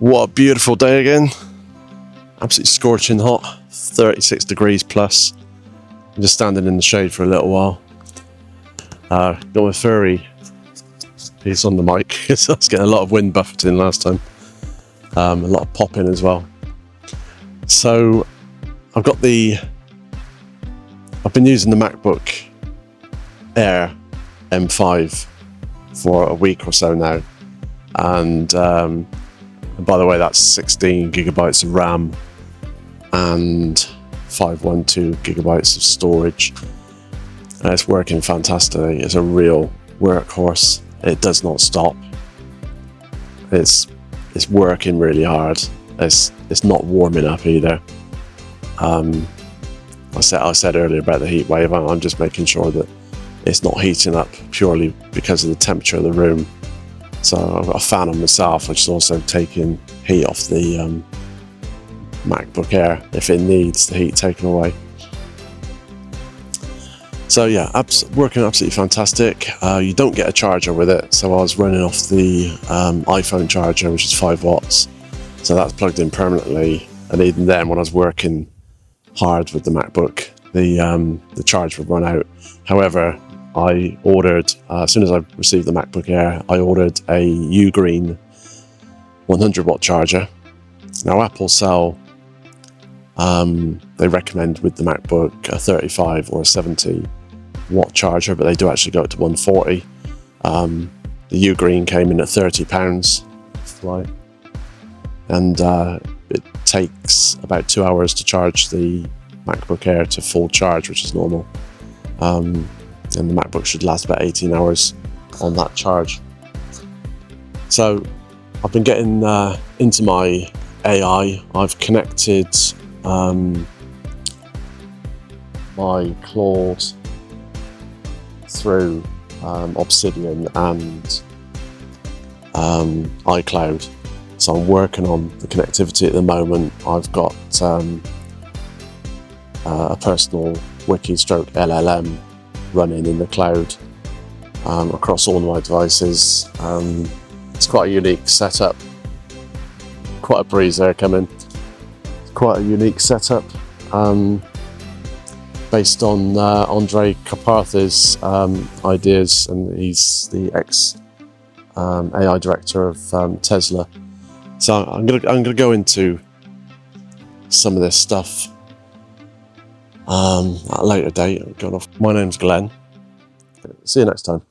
What a beautiful day again. Absolutely scorching hot, 36 degrees plus. I'm just standing in the shade for a little while. Got my furry piece on the mic because I was getting a lot of wind buffeting last time. A lot of popping as well. So I've been using the Macbook Air M5 for a week or so now. And by the way, that's 16 gigabytes of RAM and 512 gigabytes of storage. And it's working fantastically. It's a real workhorse. It does not stop. It's working really hard. It's not warming up either. I said earlier about the heat wave. I'm just making sure that it's not heating up purely because of the temperature of the room. So I've got a fan on myself, which is also taking heat off the MacBook Air if it needs the heat taken away. So yeah, working absolutely fantastic. You don't get a charger with it, so I was running off the iPhone charger, which is 5 watts. So that's plugged in permanently, and even then, when I was working hard with the MacBook, the charge would run out. However, I ordered, as soon as I received the MacBook Air, I ordered a Ugreen 100 watt charger. Now Apple sell, they recommend with the MacBook a 35 or a 70 watt charger, but they do actually go up to 140. The Ugreen came in at £30 fly, and it takes about 2 hours to charge the MacBook Air to full charge, which is normal. And the MacBook should last about 18 hours on that charge. So I've been getting into my AI. I've connected my Claude through Obsidian and iCloud. So I'm working on the connectivity at the moment. I've got a personal wiki stroke LLM running in the cloud across all my devices. It's quite a unique setup. Quite a breeze there coming. It's quite a unique setup based on Andre Karpathy's ideas, and he's the ex AI director of Tesla. So I'm gonna go into some of this stuff at a later date. My name's Glenn. See you next time.